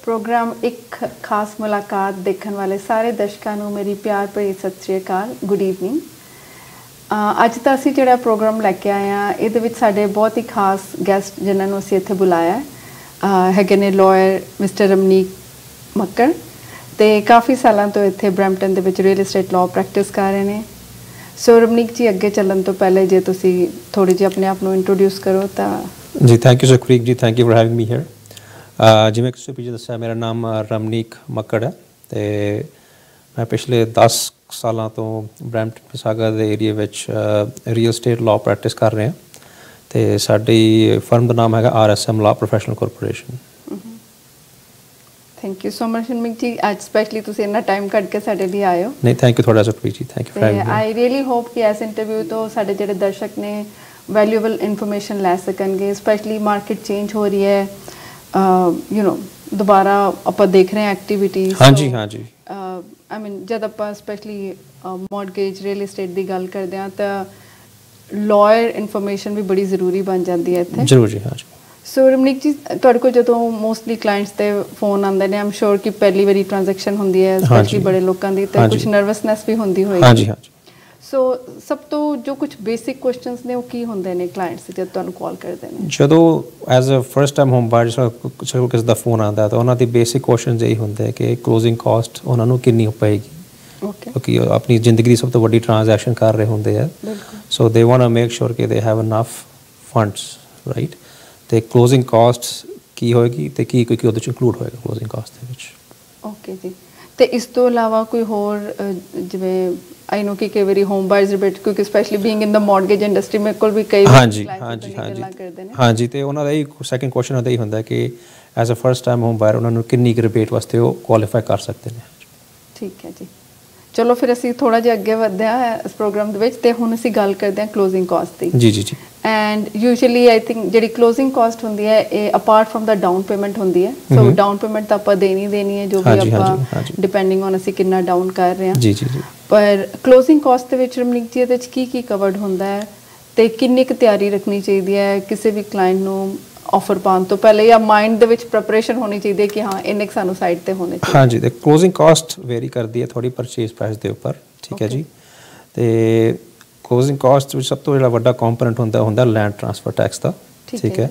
Programme एक खास मुलाकात देखने वाले सारे दर्शकों को मेरी प्यार भरी सत श्री अकाल गुड ईवनिंग। अज तो असी जो प्रोग्राम लैके आए हैं ये साढ़े बहुत ही खास गैसट जिन्होंने असी इत्थे बुलाया है ने लॉयर मिस्टर रमनीक मक्कड़ तो काफ़ी सालों तो इत्थे ब्रैम्पटन दे विच रियल एस्टेट लॉ प्रैक्टिस कर रहे हैं। सो रमनीक जी अगे चलने तो पहले जे तुसी थोड़ी जी अपने आप को इंट्रोड्यूस करो तो। जी thank you Sukhpreet ji, thank you for having me here. जिवें तुसीं पिछले दस्सिया मेरा नाम रमनीक मक्कड़ है तो मैं पिछले 10 सालों तो ब्रैम्पटन मिसागा के एरिए विच रियल एस्टेट लॉ प्रैक्टिस कर रहे हैं तो साडी फर्म का नाम है RSM law professional corporation. Thank you so much Ramneek ji, अज स्पैशली तुसीं इन्ना टाइम कढ के साडे लई आए हो। नहीं थैंक यू थोड़ा Sukhpreet ji, thank you for having me. I really hope कि इस इंटरव्यू तो साडे जिहड़े दर्शक ने वैल्यूएबल इन्फॉर्मेशन लै सकणगे। स्पैशली मार्केट चेंज हो रही है, यू नो दोबारा आप देख रहे हैं एक्टिविटीज़। हाँ जी हाँ जी। आई मीन जब आप स्पैशली मॉर्गेज रियल एस्टेट की गल करते हैं तो लॉयर इन्फॉर्मेशन भी बड़ी जरूरी बन जाती है इत्थे। जरूर जी हाँ जी। सो रमनीक जी तुहाडे कोल जो मोस्टली क्लाइंट्स के फोन आते हैं, आई एम श्योर कि पहली बारी ट्रांजैक्शन होंदी है स्पैशली बड़े लोगों की तो कुछ नर्वसनैस भी होंदी होएगी। हाँ जी हाँ जी। सो सब तो जो कुछ बेसिक क्वेश्चनस ने वो की होंदे ने क्लाइंट्स जब तुहानू कॉल करते हैं? जो as a first time home buyer जो किसी का फोन आता है तो उन्होंने बेसिक क्वेश्चन यही होंगे कि क्लोजिंग कॉस्ट उन्होंने कितनी पेगी क्योंकि अपनी जिंदगी की सब तो बड़ी ट्रांजैक्शन कर रहे होंगे है। So they want to make sure कि they have enough funds right तो क्लोजिंग कॉस्ट की होएगी तो की कोई उहदे इंक्लूड होएगा क्लोजिंग कॉस्ट दे विच। ओके जी, तो इस तो इलावा कोई होर जिवें आई नो कि कई बार होम बायर्स रिलेटेड क्योंकि specially being in the mortgage industry मेरे को भी कई हाँ जी हाँ जी हाँ जी हाँ जी तो उन्होंने यही सैकेंड क्वेश्चन उहदा यही होंदा कि as a first time home buyer उन्होंने कितनी रिबेट वास्ते वो क्वालीफाई कर सकते हैं। ठीक है जी, चलो फिर असी थोड़ा जिहा अगे वधदे हां इस प्रोग्राम दे विच ते हुण असी गल करदे हां क्लोजिंग कॉस्ट दी। जी जी जी। एंड यूजुअली आई थिंक जिहड़ी क्लोजिंग कॉस्ट होंदी है ये apart from the down payment होंदी है। सो डाउन पेमेंट तो आपां देनी है जो भी आपां डिपेंडिंग ऑन असी कितना डाउन कर रहे हैं। जी जी जी। पर क्लोजिंग कॉस्ट दे विच रमनीक जी इहदे च की कवर्ड होंदा है ते किन्नी क तैयारी रखनी चाहिए है किसी भी क्लाइंट नू ऑफर पाने तो पहले या माइंड दे विच प्रिपरेशन होनी चाहिए कि हाँ इन्ने सानू साइड ते होने चाहिए? हाँ जी, तो क्लोजिंग कॉस्ट वेरी करती है थोड़ी परचेज प्राइस के उपर। ठीक है जी, तो क्लोजिंग कॉस्ट में सब तो जो बड़ा कंपोनेंट होंदा लैंड ट्रांसफर टैक्स का। ठीक है,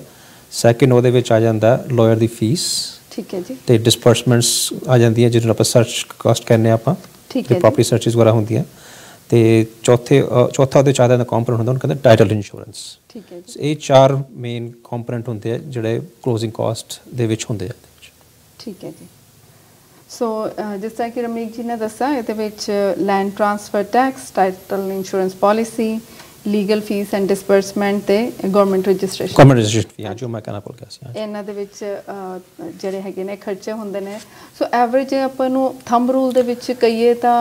सैकेंड वो आ जाता लॉयर की फीस। ठीक है जी, तो डिसबर्समेंट्स आ जाती जिन्होंने आप सर्च कॉस्ट कहने आप प्रॉपर्टी सर्चिज वगैरह होंगे तो चौथा वो चाहता कंपोनेंट होंगे उन्होंने कहते टाइटल इंश्योरेंस। ठीक है, ये 4 मेन कंपोनेंट होंगे हैं जोड़े क्लोजिंग कॉस्ट दे विच होंदे हैं। ठीक है जी। सो जिस तरह कि रमनीक जी ने दसा ये land transfer tax title insurance policy legal fees and disbursement ते गवर्नमेंट रजिस्ट्रेशन जो मैं कहना भुल गया सी इन्हां दे विच जिहड़े हैगे ने खर्चे होंदे ने। सो एवरेज आपां नूं थंब रूल दे विच कहिए तां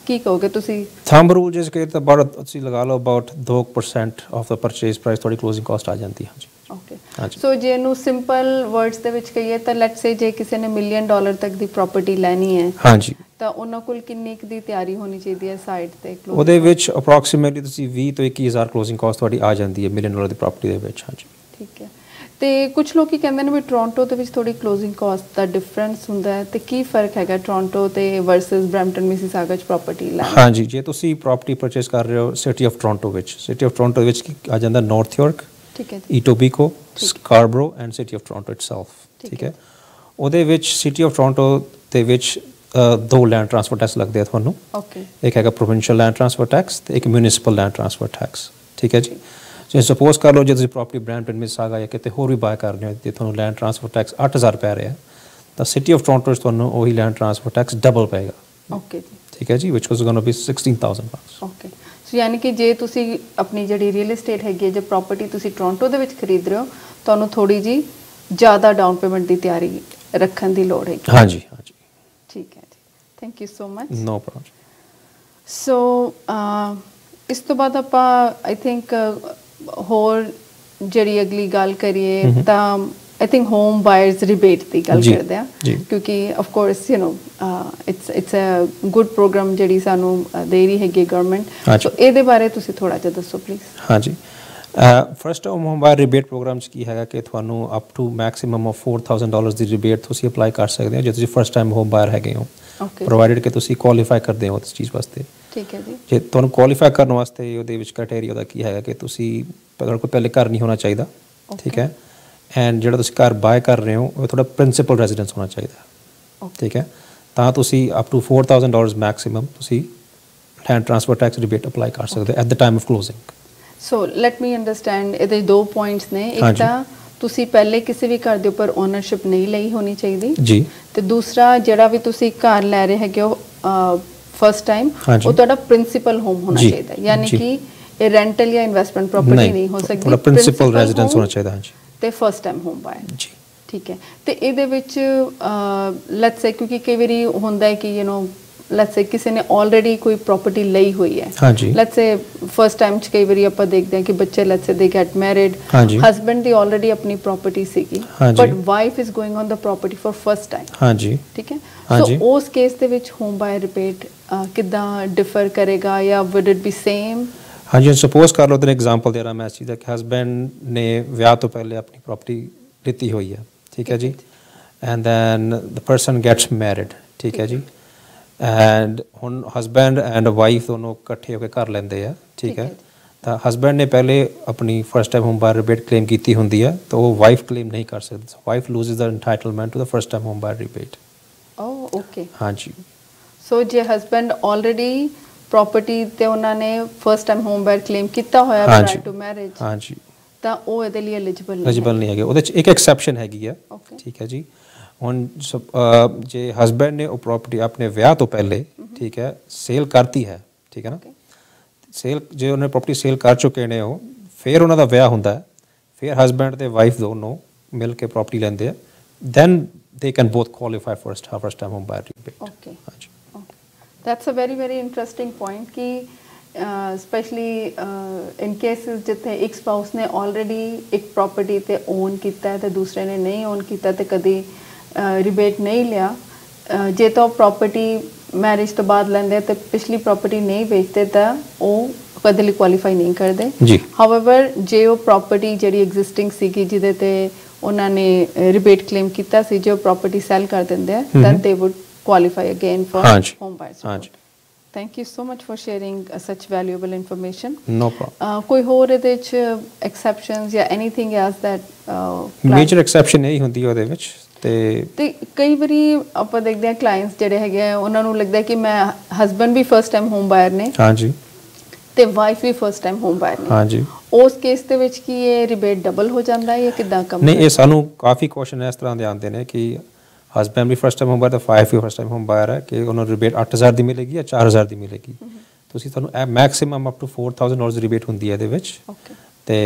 की कहोगे तुसी? थंब रूल जिस कहिए तां अबाउट तुसी लगा लो about 2% of the purchase price थोड़ी क्लोजिंग कॉस्ट आ जाती है। हाँ जी। ओके, सो जे नू सिंपल वर्ड्स दे विच कहिए तां लेट्स से जे किसी ने $1 मिलियन तक दी प्रॉपर्टी लैनी है। हाँ जी, ਤਾਂ ਉਹਨਾਂ ਕੋਲ ਕਿੰਨੀ ਕੁ ਦੀ ਤਿਆਰੀ ਹੋਣੀ ਚਾਹੀਦੀ ਹੈ ਸਾਈਡ ਤੇ? ਉਹਦੇ ਵਿੱਚ ਅਪਰੋਕਸੀਮੇਟਲੀ ਤੁਸੀਂ 20 ਤੋਂ 21000 ਕਲੋਜ਼ਿੰਗ ਕਾਸਟ ਤੁਹਾਡੀ ਆ ਜਾਂਦੀ ਹੈ $1 ਮਿਲੀਅਨ ਦੀ ਪ੍ਰਾਪਰਟੀ ਦੇ ਵਿੱਚ। ਹਾਂਜੀ ਠੀਕ ਹੈ, ਤੇ ਕੁਝ ਲੋਕੀ ਕਹਿੰਦੇ ਨੇ ਵੀ ਟੋਰਾਂਟੋ ਦੇ ਵਿੱਚ ਥੋੜੀ ਕਲੋਜ਼ਿੰਗ ਕਾਸਟ ਦਾ ਡਿਫਰੈਂਸ ਹੁੰਦਾ ਹੈ ਤੇ ਕੀ ਫਰਕ ਹੈਗਾ ਟੋਰਾਂਟੋ ਤੇ ਵਰਸਸ ਬਰੈਂਪਟਨ ਮਿਸੀਸਾਗਾ ਚ ਪ੍ਰਾਪਰਟੀ ਲੈਣ? ਹਾਂਜੀ, ਜੇ ਤੁਸੀਂ ਪ੍ਰਾਪਰਟੀ ਪਰਚੇਸ ਕਰ ਰਹੇ ਹੋ ਸਿਟੀ ਆਫ ਟੋਰਾਂਟੋ ਵਿੱਚ, ਸਿਟੀ ਆਫ ਟੋਰਾਂਟੋ ਵਿੱਚ ਆ ਜਾਂਦਾ ਨਾਰਥ ਯਾਰਕ, ਠੀਕ ਹੈ, Etobicoke, Scarborough and city of Toronto itself. ਠੀਕ ਹੈ, ਉਹਦੇ ਵਿੱਚ ਸਿਟੀ ਆਫ ਟੋਰਾਂਟੋ ਦੇ ਵਿੱਚ 2 लैंड ट्रांसफर टैक्स लगते हैं थोनों। ओके, एक है प्रोविंशियल लैंड ट्रांसफर टैक्स तो एक म्यूनिसिपल लैंड ट्रांसफर टैक्स। ठीक है जी, जो सपोज कर लो जो प्रॉपर्टी ब्रैम्पटन मिसीसागा या कितने होर भी बाय कर रहे हो तो थोनों लैंड ट्रांसफर टैक्स 8000 पै रहा है तो सिटी ऑफ टोरांटो थोनों वही लैंड ट्रांसफर टैक्स डबल पेगा। ओके जी, ठीक है जी, which was gonna be $16,000। Okay, so यानी कि जे तुसी अपनी जिहड़ी रियल एस्टेट हैगी जे प्रॉपर्टी तुसी टोरांटो दे विच खरीद रहे हो तुहानूं थोड़ी जी ज़्यादा डाउन पेमेंट की तैयारी रखने की लोड़ है। हाँ जी हाँ जी, ठीक है, thank you so much. No problem. So इस तो बाद आपां आई थिंक होर जिहड़ी अगली गल करिए तां I think home buyers rebate की गल करते हैं क्योंकि of course you know it's a good program जिहड़ी सानू दे रही हैगी गवर्नमेंट। सो इहदे बारे तुसीं थोड़ा जिहा दसो प्लीज़। हाँ जी, first home buyer rebate program 'ਚ ਕੀ ਹੈਗਾ ਕਿ ਤੁਹਾਨੂੰ ਅਪ ਟੂ ਮੈਕਸਿਮਮ ਆਫ $4,000 ਦੀ ਰਿਬੇਟ ਤੁਸੀਂ ਅਪਲਾਈ ਕਰ ਸਕਦੇ ਹੋ ਜੇ ਤੁਸੀਂ ਫਸਟ ਟਾਈਮ ਹੋਮ ਬਾਇਰ ਹੈਗੇ ਹੋ, ਪ੍ਰੋਵਾਈਡਡ ਕਿ ਤੁਸੀਂ ਕੁਆਲੀਫਾਈ ਕਰਦੇ ਹੋ ਇਸ ਚੀਜ਼ ਵਾਸਤੇ। ਠੀਕ ਹੈ ਜੀ। ਜੇ ਤੁਹਾਨੂੰ ਕੁਆਲੀਫਾਈ ਕਰਨ ਵਾਸਤੇ ਉਹਦੇ ਵਿੱਚ ਕ੍ਰਾਈਟੇਰੀਆ ਉਹਦਾ ਕੀ ਹੈਗਾ ਕਿ ਤੁਸੀਂ ਤੁਹਾਡੇ ਕੋਲ ਪਹਿਲੇ ਘਰ ਨਹੀਂ ਹੋਣਾ ਚਾਹੀਦਾ, ਠੀਕ ਹੈ, ਐਂਡ ਜਿਹੜਾ ਤੁਸੀਂ ਘਰ ਬਾਏ ਕਰ ਰਹੇ ਹੋ ਉਹ ਤੁਹਾਡਾ ਪ੍ਰਿੰਸੀਪਲ ਰੈਜ਼ੀਡੈਂਸ ਹੋਣਾ ਚਾਹੀਦਾ, ਠੀਕ ਹੈ, ਤਾਂ ਤੁਸੀਂ ਅਪ ਟੂ $4,000 ਮੈਕਸਿਮਮ ਤੁਸੀਂ land transfer tax rebate apply ਕਰ ਸਕਦੇ at the time of closing. So let me understand, ਇਹਦੇ ਦੋ ਪੁਆਇੰਟਸ ਨੇ, ਇੱਕ ਤਾਂ ਤੁਸੀਂ ਪਹਿਲੇ ਕਿਸੇ ਵੀ ਘਰ ਦੇ ਉੱਪਰ ਓਨਰਸ਼ਿਪ ਨਹੀਂ ਲਈ ਹੋਣੀ ਚਾਹੀਦੀ ਜੀ, ਤੇ ਦੂਸਰਾ ਜਿਹੜਾ ਵੀ ਤੁਸੀਂ ਘਰ ਲੈ ਰਹੇ ਹੈਗੇ ਹੋ ਫਸਟ ਟਾਈਮ ਉਹ ਤੁਹਾਡਾ ਪ੍ਰਿੰਸੀਪਲ ਹੋਮ ਹੋਣਾ ਚਾਹੀਦਾ, ਯਾਨੀ ਕਿ ਇਹ ਰੈਂਟਲ ਜਾਂ ਇਨਵੈਸਟਮੈਂਟ ਪ੍ਰਾਪਰਟੀ ਨਹੀਂ ਹੋ ਸਕਦੀ, ਤੁਹਾਡਾ ਪ੍ਰਿੰਸੀਪਲ ਰੈਜ਼ੀਡੈਂਸ ਹੋਣਾ ਚਾਹੀਦਾ। ਹਾਂਜੀ, ਤੇ ਫਸਟ ਟਾਈਮ ਹੋਮ ਬਾਇਰ ਜੀ, ਠੀਕ ਹੈ। ਤੇ ਇਹਦੇ ਵਿੱਚ ਲੈਟਸ ਸੇ ਕਿਉਂਕਿ ਕਈ ਵਾਰੀ ਹੁੰਦਾ ਹੈ ਕਿ ਲੈਟਸ ਸੇ ਕਿਸੇ ਨੇ ਆਲਰੇਡੀ ਕੋਈ ਪ੍ਰਾਪਰਟੀ ਲਈ ਹੋਈ ਹੈ, ਹਾਂਜੀ, ਲੈਟਸ ਸੇ ਫਸਟ ਟਾਈਮ ਚ ਕਈ ਵਾਰੀ ਆਪਾਂ ਦੇਖਦੇ ਹਾਂ ਕਿ ਬੱਚੇ ਲੈਟਸ ਸੇ ਦੇ ਗੈਟ ਮੈਰਿਡ, ਹਸਬੈਂਡ ਦੀ ਆਲਰੇਡੀ ਆਪਣੀ ਪ੍ਰਾਪਰਟੀ ਸੀਗੀ but wife is going on the property for first time, ਹਾਂਜੀ, ਠੀਕ ਹੈ। ਸੋ ਉਸ ਕੇਸ ਦੇ ਵਿੱਚ ਹੋਮ ਬਾਇਰ ਰਿਬੇਟ ਕਿੱਦਾਂ ਡਿਫਰ ਕਰੇਗਾ ਜਾਂ ਵੁੱਡ ਇਟ ਬੀ ਸੇਮ? ਹਾਂਜੀ, ਸਪੋਜ਼ ਕਰ ਲਓ ਤੇ ਐਗਜ਼ਾਮਪਲ ਦੇ ਰਹਾ ਮੈਂ ਇਸ ਚੀਜ਼ ਦਾ ਕਿ ਹਸਬੈਂਡ ਨੇ ਵਿਆਹ ਤੋਂ ਪਹਿਲੇ ਆਪਣੀ ਪ੍ਰਾਪਰਟੀ ਲਿੱਤੀ ਹੋਈ ਹੈ, ਠੀਕ ਹੈ ਜੀ, and then the person gets married, ਠੀਕ ਹੈ ਜੀ, ਐਂਡ ਹੁਣ ਹਸਬੈਂਡ ਐਂਡ ਵਾਈਫ ਦੋਨੋਂ ਇਕੱਠੇ ਹੋ ਕੇ ਘਰ ਲੈਂਦੇ ਆ, ਠੀਕ ਹੈ, ਤਾਂ ਹਸਬੈਂਡ ਨੇ ਪਹਿਲੇ ਆਪਣੀ first time home buyer rebate claim ਕੀਤੀ ਹੁੰਦੀ ਹੈ ਤਾਂ ਉਹ ਵਾਈਫ ਕਲੇਮ ਨਹੀਂ ਕਰ ਸਕਦੀ, wife loses the entitlement to the first time home buyer rebate. Oh okay, ਹਾਂਜੀ। ਸੋ ਜੇ ਹਸਬੈਂਡ ਆਲਰੇਡੀ ਪ੍ਰਾਪਰਟੀ ਤੇ ਉਹਨਾਂ ਨੇ first time home buyer claim ਕੀਤਾ ਹੋਇਆ ਪ੍ਰਾਇਰ ਟੂ ਮੈਰਿਜ, ਹਾਂਜੀ, ਤਾਂ ਉਹ ਇਹਦੇ ਲਈ ਐਲੀਜੀਬਲ ਨਹੀਂ ਹੈਗੇ। ਉਹਦੇ 'ਚ ਇੱਕ ਐਕਸੈਪਸ਼ਨ ਹੈਗੀ ਆ, ਠੀਕ ਹੈ ਜੀ। ਹੁਣ ਜੇ ਹਸਬੈਂਡ ਨੇ ਉਹ ਪ੍ਰਾਪਰਟੀ ਆਪਣੇ ਵਿਆਹ ਤੋਂ ਪਹਿਲੇ, ਠੀਕ ਹੈ, ਸੇਲ ਕਰਤੀ ਹੈ, ਠੀਕ ਹੈ ਨਾ, ਸੇਲ ਜੇ ਉਹਨੇ ਪ੍ਰਾਪਰਟੀ ਸੇਲ ਕਰ ਚੁੱਕੇ ਨੇ ਉਹ, ਫਿਰ ਉਹਨਾਂ ਦਾ ਵਿਆਹ ਹੁੰਦਾ ਹੈ, ਫਿਰ ਹਸਬੈਂਡ ਤੇ ਵਾਈਫ ਦੋਨੋਂ ਮਿਲ ਕੇ ਪ੍ਰਾਪਰਟੀ ਲੈਂਦੇ ਆ, then they can both qualify for first time home buyer rebate. Okay. Okay. That's a very very interesting point कि especially in cases जिथे एक spouse ने already एक property ते own किता है ते दूसरे ने नहीं own किता ते कदी rebate नहीं लिया, जे तो property marriage तो बाद लेंदे ते पिछली property नहीं बेचते ता वो कदे लिए qualify नहीं कर दे। However जे वो property जड़ी existing सी की जिधे ते ਉਹਨਾਂ ਨੇ ਰਿਬੇਟ ਕਲੇਮ ਕੀਤਾ ਸੀ, ਜੋ ਪ੍ਰਾਪਰਟੀ ਸੈਲ ਕਰ ਦਿੰਦੇ ਆ then they would qualify again for home buyer support. Thank you so much for sharing such valuable information. No problem. ਕੋਈ ਹੋਰ ਇਹਦੇ ਚ exceptions ਜਾਂ anything else that major exception ਨਹੀਂ ਹੁੰਦੀ ਉਹਦੇ ਵਿੱਚ, ਤੇ ਕਈ ਵਾਰੀ ਆਪਾਂ ਦੇਖਦੇ ਆ ਕਲਾਇੰਟਸ ਜਿਹੜੇ ਹੈਗੇ ਆ ਉਹਨਾਂ ਨੂੰ ਲੱਗਦਾ ਕਿ ਮੈਂ ਹਸਬੈਂਡ ਵੀ ਫਸਟ ਟਾਈਮ ਹੋਮ ਬਾਇਰ ਨੇ, ਹਾਂਜੀ, ਤੇ ਵਾਈਫ ਵੀ ਫਸਟ ਟਾਈਮ ਹੋਮ ਬਾਇਰ ਨੇ, ਹਾਂਜੀ, ਉਸ ਕੇਸ ਦੇ ਵਿੱਚ ਕੀ ਇਹ ਰਿਬੇਟ ਡਬਲ ਹੋ ਜਾਂਦਾ ਹੈ ਜਾਂ ਕਿਦਾਂ ਕੰਮ? ਨਹੀਂ, ਇਹ ਸਾਨੂੰ ਕਾਫੀ ਕੁਐਸਚਨ ਇਸ ਤਰ੍ਹਾਂ ਦੇ ਆਉਂਦੇ ਨੇ ਕਿ ਹਸਬੈਂਡ ਵੀ ਫਸਟ ਟਾਈਮ ਹੋਮ ਬਾਇਰ ਤੇ ਵਾਈਫ ਵੀ ਫਸਟ ਟਾਈਮ ਹੋਮ ਬਾਇਰ ਹੈ ਕਿ ਉਹਨਾਂ ਨੂੰ ਰਿਬੇਟ 8,000 ਦੀ ਮਿਲੇਗੀ ਜਾਂ 4,000 ਦੀ ਮਿਲੇਗੀ। ਤੁਸੀਂ ਤੁਹਾਨੂੰ ਮੈਕਸਿਮਮ ਅਪ ਟੂ $4,000 ਦੀ ਰਿਬੇਟ ਹੁੰਦੀ ਹੈ ਇਹਦੇ ਵਿੱਚ, ਤੇ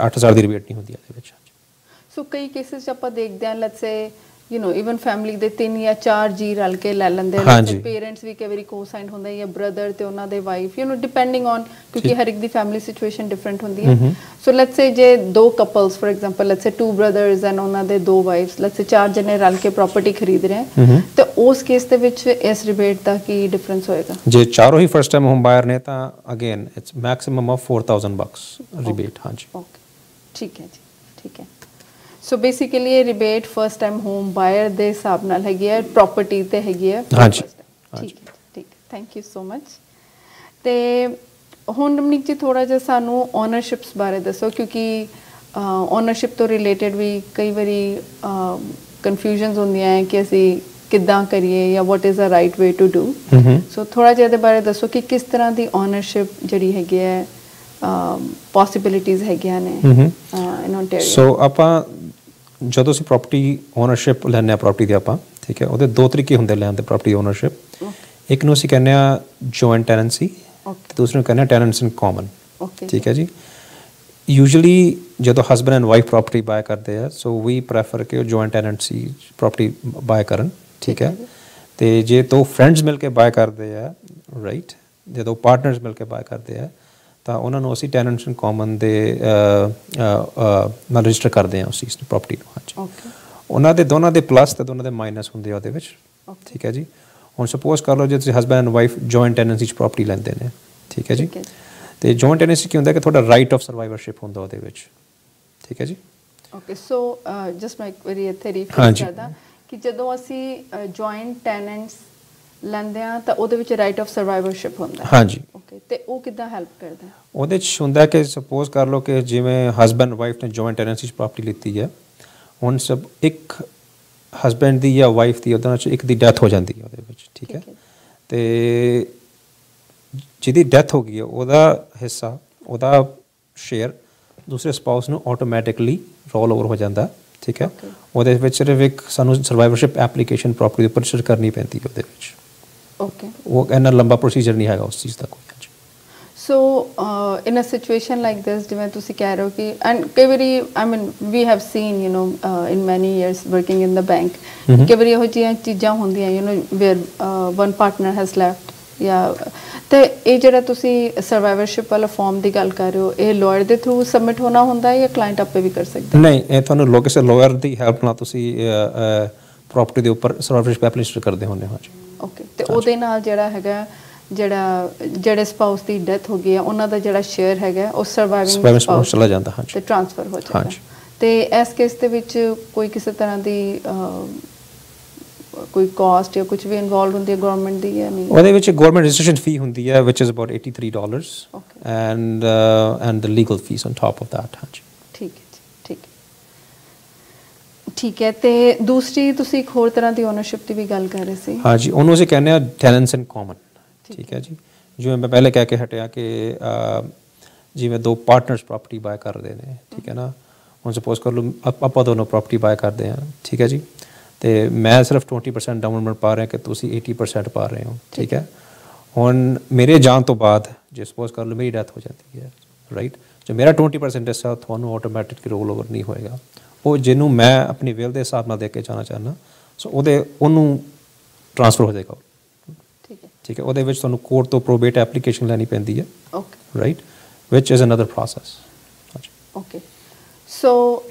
8,000 ਦੀ ਰਿਬੇਟ ਨਹੀਂ ਹੁੰਦੀ ਇਹਦੇ ਵਿੱਚ। ਸੋ ਕਈ ਕੇਸਿਸ ਆਪਾਂ ਦੇਖਦੇ ਹਾਂ ਲੈਟਸ ਸੇ even family ਦੇ 3 ਜਾਂ 4 ਜੀ ਰਲ ਕੇ ਲੈ ਲੈਂਦੇ ਨੇ, ਪੇਰੈਂਟਸ ਵੀ ਕਈ ਵਾਰੀ ਕੋ-ਸਾਈਨ ਹੁੰਦਾ ਜਾਂ ਬ੍ਰਦਰ ਤੇ ਉਹਨਾਂ ਦੇ ਵਾਈਫ, ਡਿਪੈਂਡਿੰਗ ਔਨ, ਕਿਉਂਕਿ ਹਰ ਇੱਕ ਦੀ ਫੈਮਿਲੀ ਸਿਚੁਏਸ਼ਨ ਡਿਫਰੈਂਟ ਹੁੰਦੀ ਹੈ। ਸੋ ਲੈਟਸ ਸੇ ਜੇ ਦੋ couples for example let's say 2 brothers and ਉਹਨਾਂ ਦੇ 2 ਵਾਈਫਸ, ਲੈਟਸ ਸੇ 4 ਜਣੇ ਰਲ ਕੇ ਪ੍ਰਾਪਰਟੀ ਖਰੀਦ ਰਹੇ ਹਨ, ਤੇ ਉਸ ਕੇਸ ਦੇ ਵਿੱਚ ਇਸ ਰਿਬੇਟ ਦਾ ਕੀ ਡਿਫਰੈਂਸ ਹੋਏਗਾ? ਜੇ ਚਾਰੋਂ ਹੀ ਫਸਟ ਟਾਈਮ ਹੋਮ ਬਾਇਰ ਨੇ ਤਾਂ again it's maximum of $4,000 rebate. ਹਾਂਜੀ, ਓਕੇ, ਠੀਕ ਹੈ ਜੀ, ਠੀਕ ਹੈ। ਸੋ ਬੇਸਿਕਲੀ ਇਹ ਰਿਬੇਟ ਫਸਟ ਟਾਈਮ ਹੋਮ ਬਾਇਰ ਦੇ ਹਿਸਾਬ ਨਾਲ ਹੈਗੀ ਹੈ, ਪ੍ਰਾਪਰਟੀ ਤੇ ਹੈਗੀ ਹੈ। ਹਾਂਜੀ, ਠੀਕ ਹੈ, ਠੀਕ, ਥੈਂਕ ਯੂ ਸੋ ਮਚ। ਤੇ ਹੁਣ ਰਮਨੀਕ ਜੀ ਥੋੜਾ ਜਿਹਾ ਸਾਨੂੰ ਓਨਰਸ਼ਿਪਸ ਬਾਰੇ ਦੱਸੋ, ਕਿਉਂਕਿ ਓਨਰਸ਼ਿਪ ਤੋਂ ਰਿਲੇਟਡ ਵੀ ਕਈ ਵਾਰੀ ਕਨਫਿਊਜ਼ਨਸ ਹੁੰਦੀਆਂ ਹੈ ਕਿ ਅਸੀਂ ਕਿੱਦਾਂ ਕਰੀਏ ਜਾਂ what is a right way to do. So ਥੋੜਾ ਜਿਹਾ ਇਹਦੇ ਬਾਰੇ ਦੱਸੋ ਕਿ ਕਿਸ ਤਰ੍ਹਾਂ ਦੀ ਓਨਰਸ਼ਿਪ ਜਿਹੜੀ ਹੈਗੀ ਹੈ, ਪੋਸਿਬਿਲਿਟੀਜ਼ ਹੈਗੀਆਂ ਨੇ ਇਨ ਓਨਟਾਰੀਓ। ਸੋ ਆਪਾਂ ਜਦੋਂ ਅਸੀਂ ਪ੍ਰਾਪਰਟੀ ਓਨਰਸ਼ਿਪ ਲੈਂਦੇ ਹਾਂ ਪ੍ਰਾਪਰਟੀ ਦੀ ਆਪਾਂ, ਠੀਕ ਹੈ, ਉਹਦੇ 2 ਤਰੀਕੇ ਹੁੰਦੇ ਲੈਣ ਦੇ ਪ੍ਰਾਪਰਟੀ ਓਨਰਸ਼ਿਪ। ਇੱਕ ਨੂੰ ਅਸੀਂ ਕਹਿੰਦੇ ਹਾਂ ਜੁਆਇੰਟ ਟੈਨੈਂਸੀ, ਤੇ ਦੂਸਰੇ ਨੂੰ ਕਹਿੰਦੇ ਹਾਂ ਟੈਨੈਂਟਸ ਇਨ ਕਾਮਨ, ਠੀਕ ਹੈ ਜੀ। ਯੂਜੂਅਲੀ ਜਦੋਂ husband and wife property buy ਕਰਦੇ ਆ, ਸੋ ਵੀ ਪ੍ਰੈਫਰ ਕਿ ਉਹ ਜੁਆਇੰਟ ਟੈਨੈਂਟਸੀ ਪ੍ਰਾਪਰਟੀ ਬਾਏ ਕਰਨ, ਠੀਕ ਹੈ। ਤੇ ਜੇ 2 ਫਰੈਂਡਸ ਮਿਲ ਕੇ ਬਾਏ ਕਰਦੇ ਆ, ਰਾਈਟ, ਜਦੋਂ ਪਾਰਟਨਰਸ ਮਿਲ ਕੇ ਬਾਏ ਕਰਦੇ ਆ ਤਾਂ ਉਹਨਾਂ ਨੂੰ ਅਸੀਂ ਟੈਨੈਂਟਸ ਇਨ ਕਾਮਨ ਦੇ ਨਾਲ ਰਜਿਸਟਰ ਕਰਦੇ ਹਾਂ ਉਸ ਚੀਜ਼ ਨੂੰ, ਪ੍ਰਾਪਰਟੀ ਨੂੰ। ਹਾਂਜੀ, ਉਹਨਾਂ ਦੇ ਦੋਨਾਂ ਦੇ ਪਲੱਸ ਤੇ ਦੋਨਾਂ ਦੇ ਮਾਈਨਸ ਹੁੰਦੇ ਆ ਉਹਦੇ ਵਿੱਚ, ਠੀਕ ਹੈ ਜੀ। ਹੁਣ ਸਪੋਜ਼ ਕਰ ਲਓ ਜੇ ਤੁਸੀਂ husband and wife joint tenancy 'ਚ ਪ੍ਰਾਪਰਟੀ ਲੈਂਦੇ ਨੇ, ਠੀਕ ਹੈ ਜੀ, ਤੇ ਜੁਆਇੰਟ ਟੈਨੈਂਸੀ ਕੀ ਹੁੰਦਾ ਕਿ ਤੁਹਾਡਾ ਰਾਈਟ ਆਫ ਸਰਵਾਈਵਰਸ਼ਿਪ ਹੁੰਦਾ ਉਹਦੇ ਵਿੱਚ, ਠੀਕ ਹੈ ਜੀ। ਓਕੇ, ਸੋ ਜਸਟ ਮੈਂ ਇੱਕ ਵਾਰੀ ਇੱਥੇ ਰੀਫਰੇਸ਼ ਕਰਦਾ ਕਿ ਜਦੋਂ ਅਸੀਂ ਜੁਆਇੰਟ ਟੈਨੈਂਟਸ ਲੈਂਦੇ ਆ ਤਾਂ ਉਹਦੇ ਵਿੱਚ ਰਾਈਟ ਆਫ ਸਰਵਾਈਵਰਸ਼ਿਪ ਹੁੰਦਾ ਹੈ। ਹਾਂਜੀ। ਓਕੇ, ਤੇ ਉਹ ਕਿੱਦਾਂ ਹੈਲਪ ਕਰਦਾ? ਉਹਦੇ 'ਚ ਹੁੰਦਾ ਕਿ ਸਪੋਜ਼ ਕਰ ਲਓ ਕਿ ਜਿਵੇਂ ਹਸਬੈਂਡ ਵਾਈਫ ਨੇ ਜੁਆਇੰਟ ਟੈਨੈਂਸੀ 'ਚ ਪ੍ਰੋਪਰਟੀ ਲਿੱਤੀ ਹੈ, ਹੁਣ ਸਭ ਇੱਕ ਹਸਬੈਂਡ ਦੀ ਜਾਂ ਵਾਈਫ ਦੀ ਉਹਦੇ 'ਚ ਇੱਕ ਦੀ ਡੈਥ ਹੋ ਜਾਂਦੀ ਹੈ ਉਹਦੇ ਵਿੱਚ, ਠੀਕ ਹੈ। ਤੇ ਜਿਹਦੀ ਡੈਥ ਹੋ ਗਈ ਹੈ ਉਹਦਾ ਹਿੱਸਾ, ਉਹਦਾ ਸ਼ੇਅਰ ਦੂਸਰੇ ਸਪਾਊਸ ਨੂੰ ਆਟੋਮੈਟਿਕਲੀ ਰੋਲ ਓਵਰ ਹੋ ਜਾਂਦਾ, ਠੀਕ ਹੈ। ਉਹਦੇ ਵਿੱਚ ਸਿਰਫ ਇੱਕ ਸਾਨੂੰ ਸਰਵਾਈਵਰਸ਼ਿਪ ਐਪਲੀਕੇਸ਼ਨ ਪ੍ਰੋਪਰਟੀ ਦੇ ਉੱਪਰ ਰਜਿਸਟਰ ਕਰਨੀ ਪੈਂਦੀ ਹੈ ਉਹਦੇ ਵਿੱਚ। ਓਕੇ, ਉਹ ਇੰਨਾ ਲੰਬਾ ਪ੍ਰੋਸੀਜਰ ਨਹੀਂ ਹੈਗਾ ਉਸ ਚੀਜ਼ ਦਾ ਕੋਈ। ਸੋ ਇਨ ਅ ਸਿਚੁਏਸ਼ਨ ਲਾਈਕ ਦਿਸ, ਜਿਵੇਂ ਤੁਸੀਂ ਕਹਿ ਰਹੇ ਹੋ ਕਿ ਐਂਡ ਕਈ ਵਾਰੀ I mean we have seen you know in many years working in the bank, ਕਈ ਵਾਰੀ ਇਹੋ ਜਿਹੀਆਂ ਚੀਜ਼ਾਂ ਹੁੰਦੀਆਂ you know where one partner has left, ਜਾਂ ਤੇ ਇਹ ਜਿਹੜਾ ਤੁਸੀਂ ਸਰਵਾਈਵਰਸ਼ਿਪ ਵਾਲਾ ਫਾਰਮ ਦੀ ਗੱਲ ਕਰ ਰਹੇ ਹੋ, ਇਹ ਲਾਇਰ ਦੇ ਥਰੂ ਸਬਮਿਟ ਹੋਣਾ ਹੁੰਦਾ ਹੈ ਜਾਂ ਕਲਾਇੰਟ ਆਪੇ ਵੀ ਕਰ ਸਕਦਾ? ਨਹੀਂ, ਇਹ ਤੁਹਾਨੂੰ ਕਿਸੇ ਲਾਇਰ ਦੀ ਹੈਲਪ ਨਾਲ ਤੁਸੀਂ ਪ੍ਰੋਪਰਟੀ ਦੇ ਉੱਪਰ ਸਰਵਾਈਵਰਸ਼ਿਪ ਐਪਲੀਕੇਸ਼ਨ ਕਰਦੇ ਹੁੰਦੇ ਹੋ ਜੀ। ਓਕੇ, ਤੇ ਉਹਦੇ ਨਾਲ ਜਿਹੜਾ ਹੈਗਾ ਜਿਹੜੇ ਸਪਾਊਸ ਦੀ ਡੈਥ ਹੋ ਗਈ ਹੈ ਉਹਨਾਂ ਦਾ ਜਿਹੜਾ ਸ਼ੇਅਰ ਹੈਗਾ ਉਹ ਸਰਵਾਈਵਿੰਗ ਸਪਾਊਸ ਚਲਾ ਜਾਂਦਾ, ਹਾਂਜੀ, ਤੇ ਟ੍ਰਾਂਸਫਰ ਹੋ ਜਾਂਦਾ। ਤੇ ਇਸ ਕੇਸ ਦੇ ਵਿੱਚ ਕੋਈ ਕਿਸੇ ਤਰ੍ਹਾਂ ਦੀ ਕੋਈ ਕਾਸਟ ਜਾਂ ਕੁਝ ਵੀ ਇਨਵੋਲਵ ਹੁੰਦੀ ਹੈ ਗਵਰਨਮੈਂਟ ਦੀ ਜਾਂ ਨਹੀਂ? ਉਹਦੇ ਵਿੱਚ ਗਵਰਨਮੈਂਟ ਰਜਿਸਟ੍ਰੇਸ਼ਨ ਫੀ ਹੁੰਦੀ ਹੈ which is about $83 and the legal fees on top of that, ਹਾਂਜੀ। ਠੀਕ ਹੈ ਜੀ, ਠੀਕ ਹੈ। ਤੇ ਦੂਸਰੀ ਤੁਸੀਂ ਇੱਕ ਹੋਰ ਤਰ੍ਹਾਂ ਦੀ ਓਨਰਸ਼ਿਪ ਦੀ ਵੀ ਗੱਲ ਕਰ ਰਹੇ ਸੀ। ਹਾਂਜੀ, ਉਹਨੂੰ ਅਸੀਂ ਕਹਿੰਦੇ ਆ ਟੈਨੈਂਟਸ ਇਨ ਕਾਮਨ, ਠੀਕ ਹੈ ਜੀ। ਜਿਵੇਂ ਮੈਂ ਪਹਿਲੇ ਕਹਿ ਕੇ ਹਟਿਆ ਕਿ ਜਿਵੇਂ ਦੋ ਪਾਰਟਨਰਸ ਪ੍ਰੋਪਰਟੀ ਬਾਏ ਕਰਦੇ ਨੇ, ਠੀਕ ਹੈ ਨਾ। ਹੁਣ ਸਪੋਜ਼ ਕਰ ਲਓ ਆਪਾਂ ਦੋਨੋਂ ਪ੍ਰੋਪਰਟੀ ਬਾਏ ਕਰਦੇ ਹਾਂ, ਠੀਕ ਹੈ ਜੀ। ਤੇ ਮੈਂ ਸਿਰਫ 20% ਡਾਊਨ ਪੇਮੈਂਟ ਪਾ ਰਿਹਾ ਕਿ ਤੁਸੀਂ 80% ਪਾ ਰਹੇ ਹੋ, ਠੀਕ ਹੈ। ਹੁਣ ਮੇਰੇ ਜਾਣ ਤੋਂ ਬਾਅਦ ਜੇ ਸਪੋਜ਼ ਕਰ ਲਓ ਮੇਰੀ ਡੈਥ ਹੋ ਜਾਂਦੀ ਹੈ, ਰਾਈਟ, ਜੋ ਮੇਰਾ 20% ਹਿੱਸਾ ਤੁਹਾਨੂੰ ਆਟੋਮੈਟਿਕ ਰੋਲ ਓਵਰ ਨਹੀਂ ਹੋਏਗਾ। ਉਹ ਜਿਹਨੂੰ ਮੈਂ ਆਪਣੀ ਵਿਲ ਦੇ ਹਿਸਾਬ ਨਾਲ ਦੇ ਕੇ ਜਾਣਾ ਚਾਹੁੰਦਾ, ਸੋ ਉਹਨੂੰ ਟ੍ਰਾਂਸਫਰ ਹੋ ਜਾਏਗਾ, ਠੀਕ ਹੈ। ਉਹਦੇ ਵਿੱਚ ਤੁਹਾਨੂੰ ਕੋਰਟ ਤੋਂ ਪ੍ਰੋਬੇਟ ਐਪਲੀਕੇਸ਼ਨ ਲੈਣੀ ਪੈਂਦੀ ਹੈ, right, which is another process. Okay, so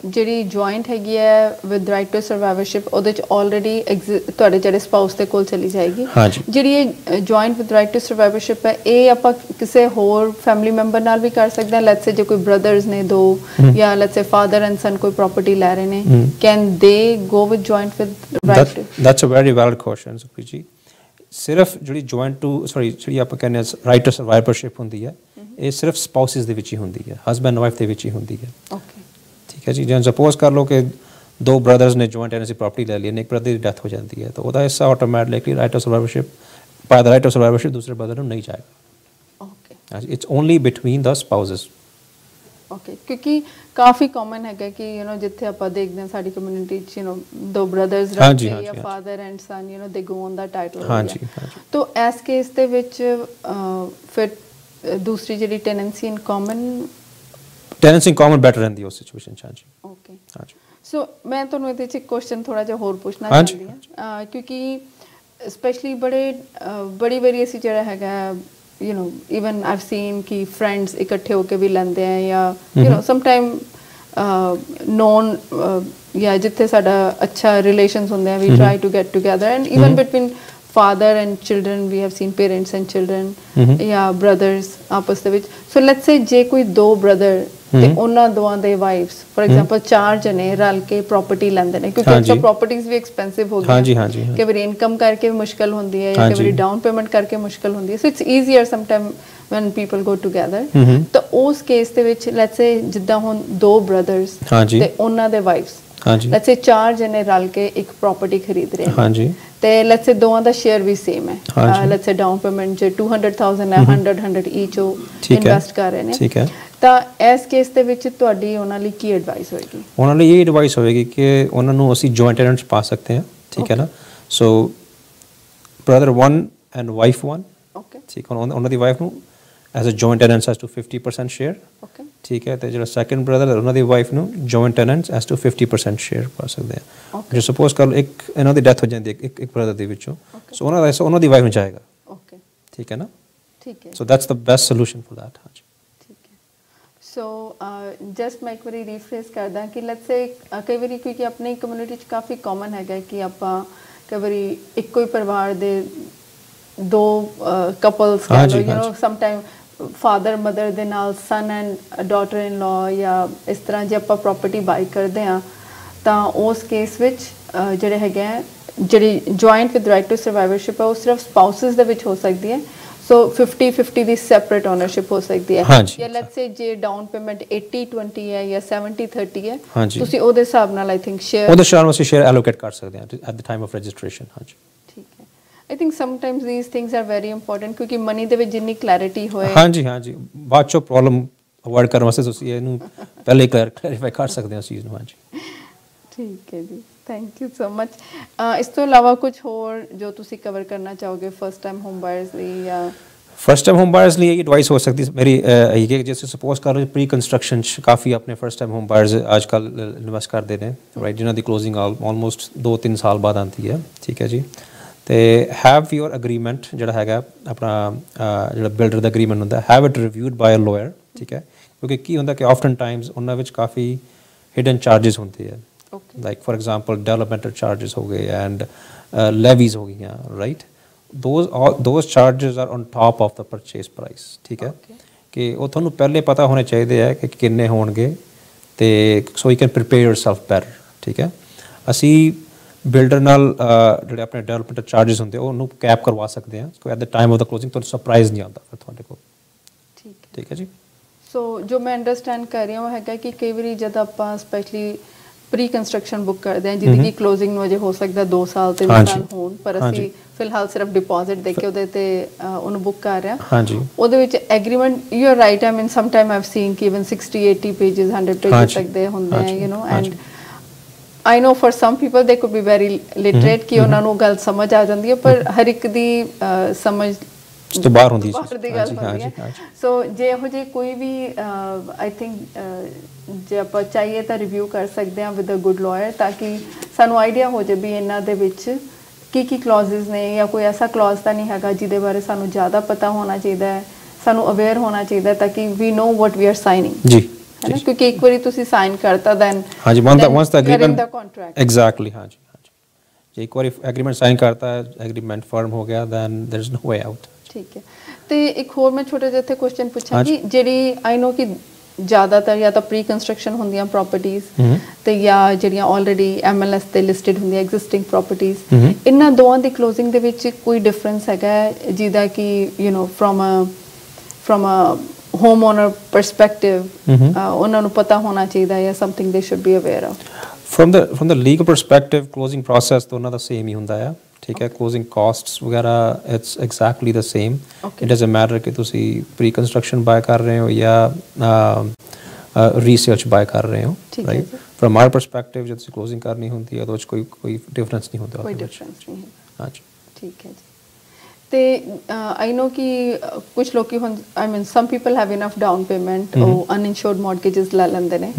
ਜਿਹੜੀ ਜੁਆਇੰਟ ਹੈਗੀ ਹੈ ਵਿਦ ਰਾਈਟ ਟੂ ਸਰਵਾਈਵਰਸ਼ਿਪ, ਉਹਦੇ ਚ ਆਲਰੇਡੀ ਤੁਹਾਡੇ ਜਿਹੜੇ ਸਪਾਊਸ ਦੇ ਕੋਲ ਚਲੀ ਜਾਏਗੀ। ਜਿਹੜੀ ਇਹ ਜੁਆਇੰਟ ਵਿਦ ਰਾਈਟ ਟੂ ਸਰਵਾਈਵਰਸ਼ਿਪ ਹੈ, ਇਹ ਆਪਾਂ ਕਿਸੇ ਹੋਰ ਫੈਮਿਲੀ ਮੈਂਬਰ ਨਾਲ ਵੀ ਕਰ ਸਕਦੇ ਹਾਂ? ਲੈਟਸ ਸੇ ਜੇ ਕੋਈ ਬ੍ਰਦਰਸ ਨੇ ਦੋ, ਜਾਂ let's say father and son ਕੋਈ ਪ੍ਰੋਪਰਟੀ ਲੈ ਰਹੇ ਨੇ, can they go with joint with right to? That's a very valid question Sukhpreet ji. ਸਿਰਫ ਜਿਹੜੀ ਜਿਹੜੀ ਆਪਾਂ ਕਹਿੰਦੇ ਹਾਂ ਰਾਈਟ ਟੂ ਸਰਵਾਈਵਰਸ਼ਿਪ ਹੁੰਦੀ ਹੈ, ਇਹ ਸਿਰਫ ਸਪਾਊਸਿਸ ਦੇ ਵਿੱਚ ਹੀ ਹੁੰਦੀ ਹੈ, ਹਸਬੈਂਡ ਵਾਈਫ ਦੇ ਵਿੱਚ ਹੀ ਹੁੰਦੀ ਹੈ, ਓਕੇ, ਠੀਕ ਹੈ ਜੀ। ਜਿਵੇਂ ਸਪੋਜ਼ ਕਰ ਲਓ ਕਿ ਦੋ ਬ੍ਰਦਰਸ ਨੇ ਜੁਆਇੰਟ ਟੈਨੈਂਸੀ ਪ੍ਰੋਪਰਟੀ ਲੈ ਲਈ, ਇੱਕ ਬ੍ਰਦਰ ਦੀ ਡੈਥ ਹੋ ਜਾਂਦੀ ਹੈ ਤਾਂ ਉਹਦਾ ਹਿੱਸਾ automatically right of survivorship by the right of survivorship ਦੂਸਰੇ ਬ੍ਰਦਰ ਨੂੰ ਨਹੀਂ ਜਾਏਗਾ, okay. It's only between the spouses, okay. ਕਿਉਂਕਿ ਕਾਫੀ ਕਾਮਨ ਹੈਗਾ ਕਿ ਯੂ نو ਜਿੱਥੇ ਆਪਾਂ ਦੇਖਦੇ ਹਾਂ ਸਾਡੀ ਕਮਿਊਨਿਟੀ ਚ, ਯੂ نو ਦੋ ਬ੍ਰਦਰਸ ਰਹਿੰਦੇ ਜਾਂ father and son, you know they go on the title, ਹਾਂਜੀ। ਤਾਂ ਇਸ ਕੇਸ ਦੇ ਵਿੱਚ ਫਿਰ ਦੂਸਰੀ ਜਿਹੜੀ ਟੈਨੈਂਸੀ ਇਨ ਕਾਮਨ ਬੈਟਰ ਰਹਿੰਦੀ ਉਸ ਸਿਚੁਏਸ਼ਨ ਚ, ਹਾਂਜੀ, ਓਕੇ, ਹਾਂਜੀ। ਸੋ ਮੈਂ ਤੁਹਾਨੂੰ ਇਹਦੇ ਚ ਇੱਕ ਕੁਐਸਚਨ ਥੋੜਾ ਜਿਹਾ ਹੋਰ ਪੁੱਛਣਾ ਚਾਹੁੰਦੀ ਹਾਂ, ਕਿਉਂਕਿ ਸਪੈਸ਼ਲੀ ਬੜੀ ਵਾਰੀ ਅਸੀਂ ਜਿਹੜਾ ਹੈਗਾ you know even I've seen ਕਿ friends ਇਕੱਠੇ ਹੋ ਕੇ ਵੀ ਲੈਂਦੇ ਆ, ਜਾਂ you know sometime known ਜਾਂ ਜਿੱਥੇ ਸਾਡਾ ਅੱਛਾ relations ਹੁੰਦੇ ਆ, we try to get together, and even between father and children we have seen parents and children, ਜਾਂ brothers ਆਪਸ ਦੇ ਵਿੱਚ। so let's say ਜੇ ਕੋਈ ਦੋ brother ਤੇ ਉਹਨਾਂ ਦੋਵਾਂ ਦੇ ਵਾਈਫਸ ਫॉर ਐਗਜ਼ਾਮਪਲ 4 ਜਣੇ ਰਲ ਕੇ ਪ੍ਰਾਪਰਟੀ ਲੈਂਦੇ ਨੇ, ਕਿਉਂਕਿ ਅੱਜ ਪ੍ਰਾਪਰਟੀਆਂ ਵੀ ਐਕਸਪੈਂਸਿਵ ਹੋ ਗਈਆਂ, ਕਈ ਵਾਰੀ ਇਨਕਮ ਕਰਕੇ ਵੀ ਮੁਸ਼ਕਲ ਹੁੰਦੀ ਹੈ, ਜਾਂ ਕਈ ਵਾਰੀ ਡਾਊਨ ਪੇਮੈਂਟ ਕਰਕੇ ਮੁਸ਼ਕਲ ਹੁੰਦੀ ਹੈ। So it's easier some time when people go together, ਤਾਂ ਉਸ ਕੇਸ ਦੇ ਵਿੱਚ ਲੈਟਸ ਸੇ ਜਿੱਦਾਂ ਹੁਣ ਦੋ ਬ੍ਰਦਰਸ ਤੇ ਉਹਨਾਂ ਦੇ ਵਾਈਫਸ, ਲੈਟਸ ਸੇ 4 ਜਣੇ ਰਲ ਕੇ ਇੱਕ ਪ੍ਰਾਪਰਟੀ ਖਰੀਦ ਰਹੇ ਨੇ, ਤੇ ਲੈਟਸ ਸੇ ਦੋਵਾਂ ਦਾ ਸ਼ੇਅਰ ਵੀ ਸੇਮ ਹੈ, ਲੈਟਸ ਸੇ ਡਾਊਨ ਪੇਮੈਂਟ ਜੇ 200,000 ਹੈ, 100 ਈਚ ਉਹ ਇਨਵੈਸਟ ਕਰ ਰਹੇ ਨੇ, ਠੀਕ ਹੈ। ਤਾਂ ਇਸ ਕੇਸ ਦੇ ਵਿੱਚ ਤੁਹਾਡੀ ਉਹਨਾਂ ਲਈ ਕੀ ਐਡਵਾਈਸ ਹੋਏਗੀ? ਉਹਨਾਂ ਲਈ ਇਹ ਐਡਵਾਈਸ ਹੋਏਗੀ ਕਿ ਉਹਨਾਂ ਨੂੰ ਅਸੀਂ ਜੁਆਇੰਟ ਟੈਨੈਂਟਸ ਪਾ ਸਕਦੇ ਹਾਂ, ਠੀਕ ਹੈ ਨਾ। So brother 1 and wife 1, okay, ਠੀਕ ਹੈ। ਉਹਨਾਂ ਦੀ ਵਾਈਫ ਨੂੰ as a joint tenants as to 50% share, okay, ਠੀਕ ਹੈ। ਤੇ ਜਿਹੜਾ ਸੈਕੰਡ ਬ੍ਰਦਰ ਉਹਨਾਂ ਦੀ ਵਾਈਫ ਨੂੰ joint tenants as to 50% share ਪਾ ਸਕਦੇ ਆ। ਜੇ ਸਪੋਜ਼ ਕਰ ਲਓ ਇੱਕ ਇਹਨਾਂ ਦੀ ਡੈਥ ਹੋ ਜਾਂਦੀ ਹੈ ਇੱਕ ਬ੍ਰਦਰ ਦੇ ਵਿੱਚੋਂ, ਸੋ ਉਹਨਾਂ ਦੀ ਵਾਈਫ ਨੂੰ ਜਾਏਗਾ, ਓਕੇ, ਠੀਕ ਹੈ ਨਾ, ਠੀਕ ਹੈ। So that's the best solution for that, ਹਾਂਜੀ। ਸੋ ਜਸਟ ਮੈਂ ਇੱਕ ਵਾਰੀ ਰੀਫਰੇਸ ਕਰਦਾ ਕਿ ਲੈਟਸ ਸੇ ਕਈ ਵਾਰੀ ਕਿਉਂਕਿ ਆਪਣੀ ਕਮਿਊਨਿਟੀ 'ਚ ਕਾਫੀ ਕਾਮਨ ਹੈਗਾ ਕਿ ਆਪਾਂ ਕਈ ਵਾਰੀ ਇੱਕੋ ਹੀ ਪਰਿਵਾਰ ਦੇ ਦੋ ਕਪਲਸ ਕਹਿ ਲਓ, you know some time father mother ਦੇ ਨਾਲ ਸਨ ਐਂਡ ਡਾਟਰ ਇਨ ਲਾ ਜਾਂ ਇਸ ਤਰ੍ਹਾਂ ਜੇ ਆਪਾਂ ਪ੍ਰੋਪਰਟੀ ਬਾਈ ਕਰਦੇ ਹਾਂ ਤਾਂ ਉਸ ਕੇਸ ਵਿੱਚ ਜਿਹੜੇ ਹੈਗੇ ਆ ਜਿਹੜੀ ਜੁਆਇੰਟ ਵਿਦ ਰਾਈਟ ਟੂ ਸਰਵਾਈਵਰਸ਼ਿਪ ਹੈ ਉਹ ਸਿਰਫ ਸਪਾਊਸਸ ਦੇ ਵਿੱਚ ਹੋ ਸਕਦੀ ਹੈ। ਸੋ 50-50 ਦੀ ਸੈਪਰੇਟ ਓਨਰਸ਼ਿਪ ਹੋ ਸਕਦੀ ਹੈ ਜਾਂ ਲੈਟਸ ਸੇ ਜੇ ਡਾਊਨ ਪੇਮੈਂਟ 80-20 ਹੈ ਜਾਂ 70-30 ਹੈ ਤੁਸੀਂ ਉਹਦੇ ਹਿਸਾਬ ਨਾਲ ਆਈ ਥਿੰਕ ਸ਼ੇਅਰ ਉਹਦੇ ਹਿਸਾਬ ਨਾਲ ਅਸੀਂ ਸ਼ੇਅਰ ਐਲੋਕੇਟ ਕਰ ਸਕਦੇ ਹਾਂ at the time of registration. ਹਾਂਜੀ ਠੀਕ ਹੈ। I think sometimes these things are very important ਕਿਉਂਕਿ ਮਨੀ ਦੇ ਵਿੱਚ ਜਿੰਨੀ ਕਲੈਰਿਟੀ ਹੋਏ ਹਾਂਜੀ ਬਾਅਦ ਚੋਂ ਪ੍ਰੋਬਲਮ ਅਵੋਇਡ ਕਰਨ ਵਾਸਤੇ ਤੁਸੀਂ ਇਹਨੂੰ ਪਹਿਲੇ ਕਲੈਰੀਫਾਈ ਕਰ ਸਕਦੇ ਹੋ ਇਸ ਚੀਜ਼ ਨੂੰ। ਹਾਂਜੀ ਠੀਕ ਹੈ ਜੀ, ਥੈਂਕ ਯੂ ਸੋ ਮਚ। ਇਸ ਤੋਂ ਇਲਾਵਾ ਕੁਝ ਹੋਰ ਜੋ ਤੁਸੀਂ ਕਵਰ ਕਰਨਾ ਚਾਹੋਗੇ ਫਸਟ ਟਾਈਮ ਹੋਮ ਬਾਇਰਸ ਲਈ ਜਾਂ फर्स्ट टाइम होम बायर्स लिए एडवाइस हो सकती है मेरी ये जैसे सपोज कर प्री कंस्ट्रक्शन काफ़ी अपने फर्स्ट टाइम होम बायर्स आजकल इन्वेस्ट करते हैं राइट जिन्हों की क्लोजिंग ऑलमोस्ट 2-3 साल बाद आती है। ठीक है जी। तो हैव योर अग्रीमेंट जोड़ा है अपना जो बिल्डर का अग्रीमेंट होंगे have it reviewed by a lawyer. ठीक है क्योंकि की होंगे कि ऑफ्टन टाइम्स उन्होंने काफ़ी हिडन चार्जिस होंगे हैं like for example developmental charges हो गए एंड लेवीज हो गई right those charges are on top of the purchase price। ठीक है कि वो थोड़ा पहले पता होने चाहिए है कि किन्ने होंगे तो so you can prepare yourself better. ठीक है असी बिल्डर नाल ਜਿਹੜੇ ਆਪਣੇ ਡਿਵੈਲਪਮੈਂਟ ਚਾਰजेस ਹੁੰਦੇ ਉਹਨੂੰ ਕੈਪ ਕਰਵਾ ਸਕਦੇ ਹਾਂ so at the time of the closing ਤੁਹਾਨੂੰ ਸਰਪ੍ਰਾਈਜ਼ ਨਹੀਂ ਆਉਂਦਾ ਫਿਰ ਤੁਹਾਡੇ ਕੋਲ। ਠੀਕ ਹੈ ਜੀ। ਸੋ ਜੋ ਮੈਂ ਅੰਡਰਸਟੈਂਡ ਕਰ ਰਹੀ ਹਾਂ ਉਹ ਹੈਗਾ ਕਿ ਕਈ ਵਾਰੀ ਜਦ ਆਪਾਂ ਸਪੈਸ਼ਲੀ ਪ੍ਰੀ ਕੰਸਟਰਕਸ਼ਨ ਬੁੱਕ ਕਰਦੇ ਹਾਂ ਜਿਹਦੀ ਕਿ ਕਲੋਜ਼ਿੰਗ ਨੂੰ ਅਜੇ ਹੋ ਸਕਦਾ 2 ਸਾਲ 3 ਸਾਲ ਹੋਣ ਪਰ ਅਸੀਂ ਫਿਲਹਾਲ ਸਿਰਫ ਡਿਪੋਜ਼ਿਟ ਦੇ ਕੇ ਉਹਦੇ ਤੇ ਉਹਨੂੰ ਬੁੱਕ ਕਰ ਰਹੇ ਹਾਂ। ਉਹਦੇ ਵਿੱਚ agreement you are right I mean some time I've seen ਕਿ ਇਵਨ 60-80 ਪੇजेस 100 ਪੇजेस ਤੱਕ ਦੇ ਹੁੰਦੇ ਆ you know and I know for some people they could be very literate ਕਿ ਉਹਨਾਂ ਨੂੰ ਗੱਲ ਸਮਝ ਆ ਜਾਂਦੀ ਹੈ ਪਰ ਹਰ ਇੱਕ ਦੀ ਸਮਝ ਤੋਂ ਬਾਹਰ ਹੁੰਦੀ ਹੈ। ਸੋ ਜੇ ਇਹੋ ਜਿਹੀ ਕੋਈ ਵੀ ਆਈ ਥਿੰਕ ਜੇ ਆਪਾਂ ਚਾਹੀਏ ਤਾਂ ਰਿਵਿਊ ਕਰ ਸਕਦੇ ਹਾਂ ਵਿਦ ਅ ਗੁੱਡ ਲਾਇਰ ਤਾਂ ਕਿ ਸਾਨੂੰ ਆਈਡੀਆ ਹੋ ਜਾਵੇ ਵੀ ਇਹਨਾਂ ਦੇ ਵਿੱਚ ਕੀ ਕਲੌਜ਼ਸ ਨੇ ਜਾਂ ਕੋਈ ਐਸਾ ਕਲੌਜ਼ ਤਾਂ ਨਹੀਂ ਹੈਗਾ ਜਿਹਦੇ ਬਾਰੇ ਸਾਨੂੰ ਜ਼ਿਆਦਾ ਪਤਾ ਹੋਣਾ ਚਾਹੀਦਾ ਹੈ ਸਾਨੂੰ ਅਵੇਅਰ ਹੋਣਾ ਚਾਹੀਦਾ ਤਾਂ ਕਿ ਵੀ ਨੋ ਵਾਟ ਵੀ ਆਰ ਸਾਈਨਿੰਗ ਜੀ ਹੈ ਨਾ ਕਿਉਂਕਿ ਇੱਕ ਵਾਰੀ ਤੁਸੀਂ ਸਾਈਨ ਕਰਤਾ ਦੈਨ ਹਾਂਜੀ once the agreement exactly ਹਾਂਜੀ ਜੇ ਇੱਕ ਵਾਰੀ ਐਗਰੀਮੈਂਟ ਸਾਈਨ ਕਰਤਾ ਐਗਰੀਮੈਂਟ ਫਰਮ ਹੋ ਗਿਆ then there is no way out. ਠੀਕ ਹੈ ਤੇ ਇੱਕ ਹੋਰ ਮੈਂ ਛੋਟਾ ਜਿਹਾ ਇੱਥੇ ਕੁਐਸਚਨ ਪੁੱਛਾਂਗੀ ਜਿਹੜੀ ਆਈ ਨੋ ਕਿ ਜ਼ਿਆਦਾਤਰ ਜਾਂ ਤਾਂ ਪ੍ਰੀ ਕੰਸਟਰਕਸ਼ਨ ਹੁੰਦੀਆਂ ਪ੍ਰੋਪਰਟੀਜ਼ ਤੇ ਜਾਂ ਜਿਹੜੀਆਂ ਆਲਰੇਡੀ MLS ਤੇ ਲਿਸਟਡ ਹੁੰਦੀਆਂ ਐਗਜ਼ਿਸਟਿੰਗ ਪ੍ਰੋਪਰਟੀਜ਼ ਇਹਨਾਂ ਦੋਵਾਂ ਦੀ ਕਲੋਜ਼ਿੰਗ ਦੇ ਵਿੱਚ ਕੋਈ ਡਿਫਰੈਂਸ ਹੈਗਾ ਜਿਹਦਾ ਕਿ you know firm a home owner perspective ਉਹਨਾਂ ਨੂੰ ਪਤਾ ਹੋਣਾ ਚਾਹੀਦਾ ਜਾਂ something they should be aware of from the legal perspective closing process ਦੋਨਾਂ ਦਾ ਸੇਮ ਹੀ ਹੁੰਦਾ ਹੈ। ਠੀਕ ਹੈ closing costs ਵਗੈਰਾ it's exactly the same it doesn't matter ਕਿ ਤੁਸੀਂ pre construction buy ਕਰ ਰਹੇ ਹੋ ਜਾਂ research buy ਕਰ ਰਹੇ ਹੋ right from our perspective ਜਦ ਤੁਸੀਂ closing ਕਰਨੀ ਹੁੰਦੀ ਹੈ ਉਹਦੇ ਵਿੱਚ ਕੋਈ difference ਨਹੀਂ ਹੁੰਦਾ। ਕੋਈ difference ਨਹੀਂ ਹੈ। ਹਾਂਜੀ ਠੀਕ ਹੈ ਜੀ। ਤੇ ਆਈ ਨੋ ਕਿ ਕੁਝ ਲੋਕੀ ਹੁਣ I mean some people have enough down payment ਉਹ ਅਨਇਨਸ਼ੋਰਡ ਮੌਰਗੇजेस ਲੈ ਲੈਂਦੇ ਨੇ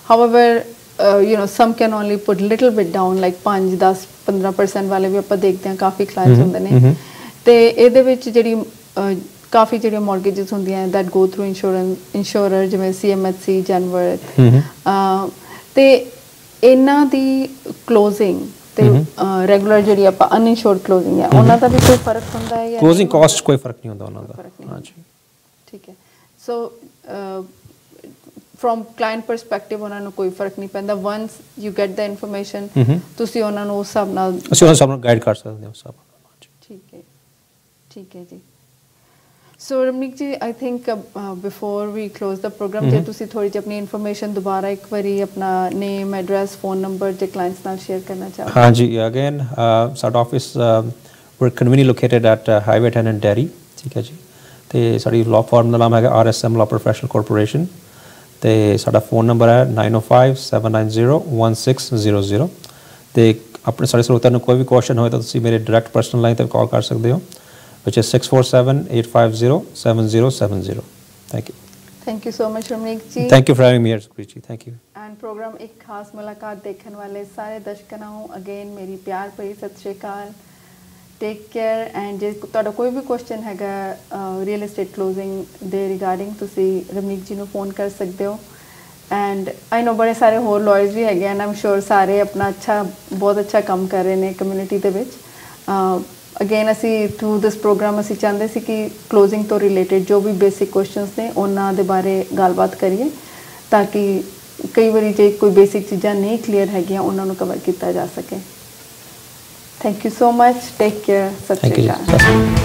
however you know some can only put little bit down like 5-10-15% ਵਾਲੇ ਵੀ ਆਪਾਂ ਦੇਖਦੇ ਹਾਂ ਕਾਫੀ ਕਲਾਇੰਟਸ ਹੁੰਦੇ ਨੇ ਤੇ ਇਹਦੇ ਵਿੱਚ ਜਿਹੜੀ ਕਾਫੀ ਜਿਹੜੀਆਂ ਮੌਰਗੇजेस ਹੁੰਦੀਆਂ that go through insurer ਜਿਵੇਂ CMHC ਜਨਵਰਥ ਤੇ ਇਹਨਾਂ ਦੀ ਕਲੋਜ਼ਿੰਗ ਤੇ ਰੈਗੂਲਰ ਜਿਹੜੀ ਆਪਾਂ ਅਨਇਨਸ਼ੋਰਡ ਕਲੋਜ਼ਿੰਗ ਹੈ ਉਹਨਾਂ ਦਾ ਵੀ ਕੋਈ ਫਰਕ ਹੁੰਦਾ ਹੈ ਜਾਂ ਕਲੋਜ਼ਿੰਗ ਕਾਸਟ ਕੋਈ ਫਰਕ ਨਹੀਂ ਹੁੰਦਾ ਉਹਨਾਂ ਦਾ। ਹਾਂਜੀ ਠੀਕ ਹੈ। ਸੋ from client perspective ਉਹਨਾਂ ਨੂੰ ਕੋਈ ਫਰਕ ਨਹੀਂ ਪੈਂਦਾ once you get the information ਤੁਸੀਂ ਉਹਨਾਂ ਨੂੰ ਉਸ ਹਿਸਾਬ ਨਾਲ ਅਸੀਂ ਉਹਨਾਂ ਨੂੰ ਗਾਈਡ ਕਰ ਸਕਦੇ ਹਾਂ ਉਸ ਹਿਸਾਬ ਨਾਲ। ਠੀਕ ਹੈ ਜੀ। So Ramneek ji I think before we close ਦਾ ਪ੍ਰੋਗਰਾਮ ਜੇ ਤੁਸੀਂ ਥੋੜੀ ਜਿਹੀ ਆਪਣੀ ਇਨਫੋਰਮੇਸ਼ਨ ਦੁਬਾਰਾ ਇੱਕ ਵਾਰੀ ਆਪਣਾ ਨੇਮ ਐਡਰੈਸ ਫੋਨ ਨੰਬਰ ਜੇ ਕਲਾਇੰਟਸ ਨਾਲ ਸ਼ੇਅਰ ਕਰਨਾ ਚਾਹੋ। ਹਾਂਜੀ ਅਗੇਨ ਸਾਡਾ office we're conveniently located at Highway 10 and Derry। ਠੀਕ ਹੈ ਜੀ ਤੇ ਸਾਡੀ ਲਾਅ ਫਰਮ ਦਾ ਨਾਮ ਹੈਗਾ RSM Law Professional Corporation ਤੇ ਸਾਡਾ ਫੋਨ ਨੰਬਰ ਹੈ 9057901600 ਤੇ ਆਪਣੇ ਸਾਰੇ ਸਰੋਤਿਆਂ ਨੂੰ ਕੋਈ ਵੀ ਕੁਐਸਚਨ ਹੋਵੇ ਤਾਂ ਤੁਸੀਂ ਮੇਰੇ ਡਾਇਰੈਕਟ ਪਰਸਨਲ ਲਾਈਨ ਤੇ ਕਾਲ ਕਰ ਸਕਦੇ ਹੋ which is 6478507070। Thank you। Thank you so much Ramnik ji। Thank you for having me here Sukhpreet ji। Thank you। And program ਇੱਕ ਖਾਸ ਮੁਲਾਕਾਤ ਦੇਖਣ ਵਾਲੇ ਸਾਰੇ ਦਰਸ਼ਕਾਂ ਨੂੰ ਅਗੇਨ ਮੇਰੀ ਪਿਆਰ ਭਰੀ ਸਤਿ ਸ਼੍ਰੀ ਅਕਾਲ। ਟੇਕ ਕੇਅਰ ਐਂਡ ਜੇ ਤੁਹਾਡਾ ਕੋਈ ਵੀ ਕੁਐਸਚਨ ਹੈਗਾ ਰੀਅਲ ਏਸਟੇਟ ਕਲੋਜ਼ਿੰਗ ਦੇ ਰਿਗਾਰਡਿੰਗ ਤੁਸੀਂ ਰਮਨੀਕ ਜੀ ਨੂੰ ਫੋਨ ਕਰ ਸਕਦੇ ਹੋ ਐਂਡ ਆਈ ਨੋ ਬੜੇ ਸਾਰੇ ਹੋਰ ਲਾਇਰਸ ਵੀ ਹੈਗੇ ਐਂਡ ਆਮ ਸ਼ੋਰ ਸਾਰੇ ਆਪਣਾ ਬਹੁਤ ਅੱਛਾ ਕੰਮ ਕਰ ਰਹੇ ਨੇ ਕਮਿਊਨਿਟੀ ਦੇ ਵਿੱਚ ਅਗੇਨ ਅਸੀਂ ਥਰੂ ਦਿਸ ਪ੍ਰੋਗਰਾਮ ਅਸੀਂ ਚਾਹੁੰਦੇ ਸੀ ਕਿ ਕਲੋਜ਼ਿੰਗ ਤੋਂ ਰਿਲੇਟਡ ਜੋ ਵੀ ਬੇਸਿਕ ਕੁਐਸਚਨਸ ਨੇ ਉਹਨਾਂ ਦੇ ਬਾਰੇ ਗੱਲਬਾਤ ਕਰੀਏ ਤਾਂ ਕਿ ਕਈ ਵਾਰੀ ਜੇ ਕੋਈ ਬੇਸਿਕ ਚੀਜ਼ਾਂ ਨਹੀਂ ਕਲੀਅਰ ਹੈਗੀਆਂ ਉਹਨਾਂ ਨੂੰ ਕਵਰ ਕੀਤਾ ਜਾ ਸਕੇ। Thank you so much, take care, ਸਤਿ ਸ਼੍ਰੀ ਅਕਾਲ।